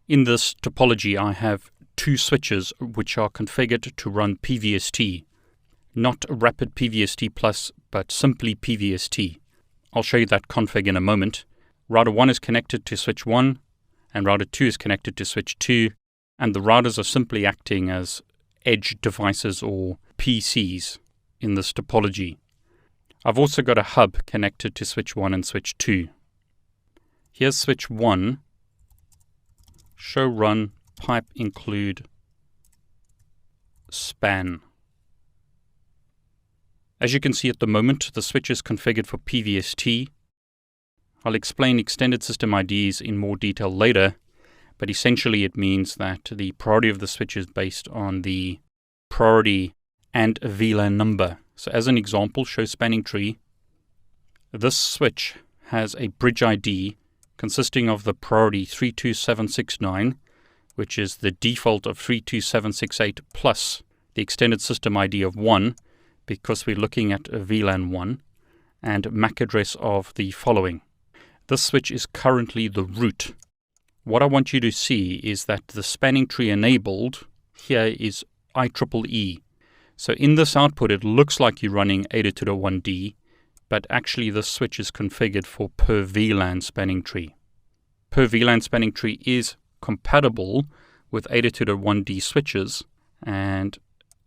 In this topology, I have two switches which are configured to run PVST, not Rapid PVST Plus, but simply PVST. I'll show you that config in a moment. Router 1 is connected to switch 1, and router 2 is connected to switch 2, and the routers are simply acting as edge devices or PCs in this topology. I've also got a hub connected to switch 1 and switch 2. Here's switch 1. Show run pipe include span. As you can see at the moment, the switch is configured for PVST. I'll explain extended system IDs in more detail later, but essentially it means that the priority of the switch is based on the priority and VLAN number. So as an example, show spanning tree. This switch has a bridge ID consisting of the priority 32769, which is the default of 32768 plus the extended system ID of 1, because we're looking at a VLAN 1, and MAC address of the following. This switch is currently the root. What I want you to see is that the spanning tree enabled here is IEEE. So in this output, it looks like you're running 802.1d, but actually this switch is configured for per VLAN spanning tree. Per VLAN spanning tree is compatible with 802.1d switches, and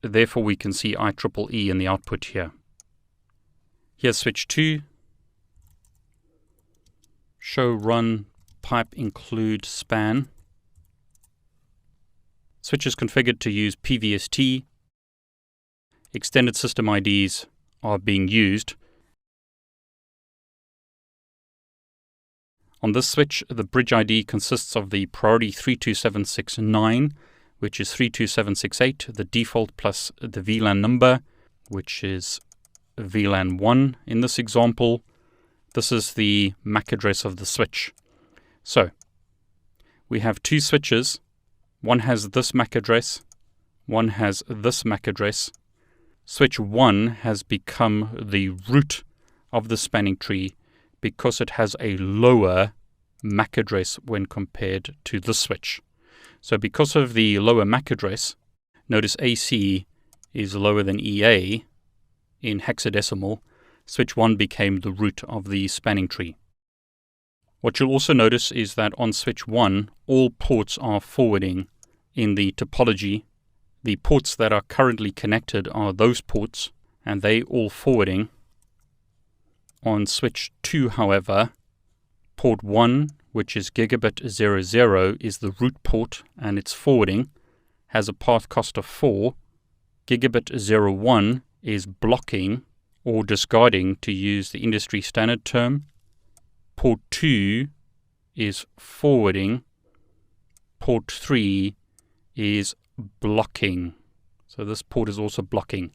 therefore we can see IEEE in the output here. Here's switch 2. Show run pipe include span. Switch is configured to use PVST. Extended system IDs are being used. On this switch, the bridge ID consists of the priority 32769, which is 32768, the default plus the VLAN number, which is VLAN 1 in this example. This is the MAC address of the switch. So, we have two switches. One has this MAC address, one has this MAC address. Switch 1 has become the root of the spanning tree because it has a lower MAC address when compared to this switch. So because of the lower MAC address, notice AC is lower than EA in hexadecimal, switch 1 became the root of the spanning tree. What you'll also notice is that on switch 1, all ports are forwarding in the topology. The ports that are currently connected are those ports, and they all forwarding. On switch 2, however, port 1, which is gigabit 00, is the root port, and its forwarding has a path cost of 4. Gigabit 01 is blocking or discarding, to use the industry standard term. Port 2 is forwarding. Port 3 is blocking. So this port is also blocking.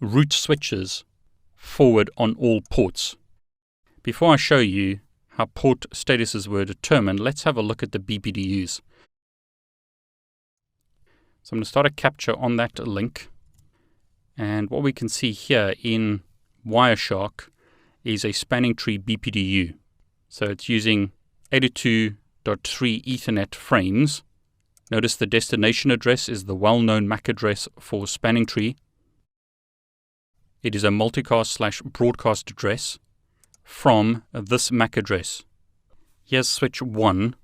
Root switches forward on all ports. Before I show you how port statuses were determined, let's have a look at the BPDUs. So I'm going to start a capture on that link. And what we can see here in Wireshark is a spanning tree BPDU. So it's using 82.3 Ethernet frames. Notice the destination address is the well-known MAC address for spanning tree. It is a multicast/broadcast address from this MAC address. Here's switch 1.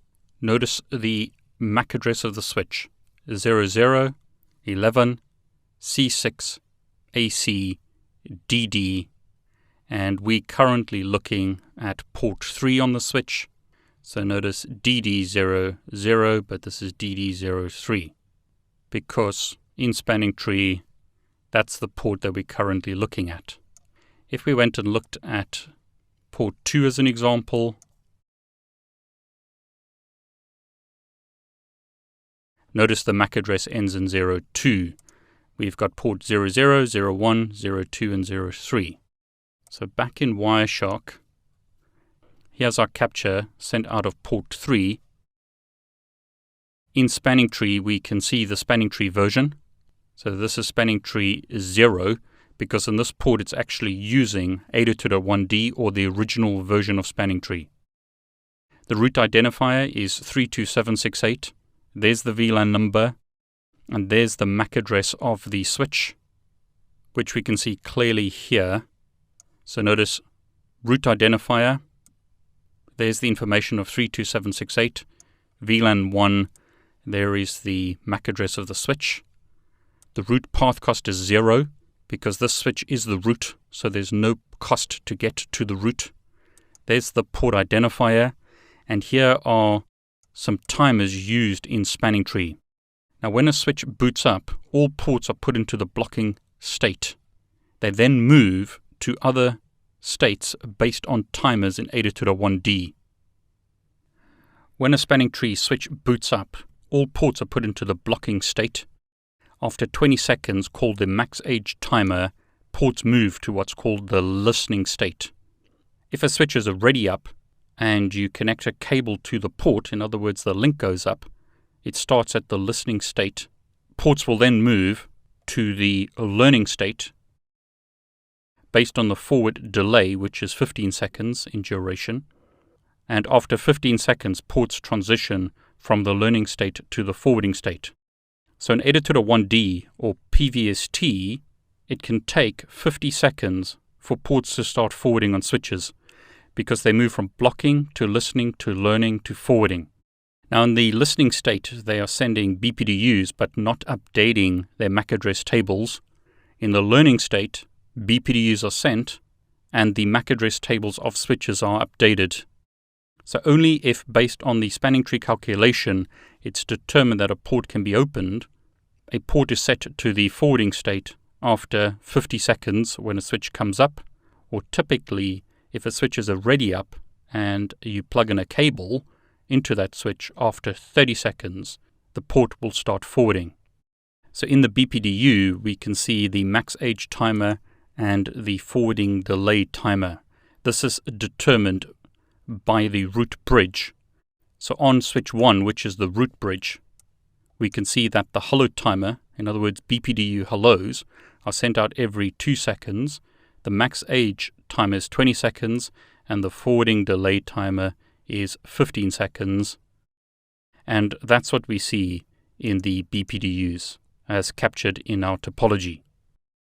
Notice the MAC address of the switch: 00, 11, C6, AC, DD, and we're currently looking at port 3 on the switch. So notice DD00, but this is DD03, because in spanning tree, that's the port that we're currently looking at. If we went and looked at port 2 as an example, notice the MAC address ends in 02. We've got port 00, 01, 02, and 03. So back in Wireshark, here's our capture sent out of port 3. In spanning tree, we can see the spanning tree version. So this is spanning tree 0, because in this port it's actually using 802.1d or the original version of spanning tree. The root identifier is 32768. There's the VLAN number, and there's the MAC address of the switch, which we can see clearly here. So notice root identifier, there's the information of 32768. VLAN 1, there is the MAC address of the switch. The root path cost is 0 because this switch is the root, so there's no cost to get to the root. There's the port identifier, and here are some timers used in spanning tree. Now when a switch boots up, all ports are put into the blocking state. They then move to other states based on timers in 802.1d. When a spanning tree switch boots up, all ports are put into the blocking state. After 20 seconds, called the max age timer, ports move to what's called the listening state. If a switch is already up and you connect a cable to the port, in other words the link goes up, it starts at the listening state. Ports will then move to the learning state based on the forward delay, which is 15 seconds in duration. And after 15 seconds, ports transition from the learning state to the forwarding state. So in 802.1d or PVST, it can take 50 seconds for ports to start forwarding on switches because they move from blocking to listening to learning to forwarding. Now in the listening state, they are sending BPDUs but not updating their MAC address tables. In the learning state, BPDUs are sent and the MAC address tables of switches are updated. So only if, based on the spanning tree calculation, it's determined that a port can be opened, a port is set to the forwarding state after 50 seconds when a switch comes up, or typically if a switch is already up and you plug in a cable into that switch after 30 seconds, the port will start forwarding. So in the BPDU, we can see the max age timer and the forwarding delay timer. This is determined by the root bridge. So on switch 1, which is the root bridge, we can see that the hello timer, in other words BPDU hellos, are sent out every 2 seconds. The max age timer is 20 seconds and the forwarding delay timer is 15 seconds. And that's what we see in the BPDUs as captured in our topology.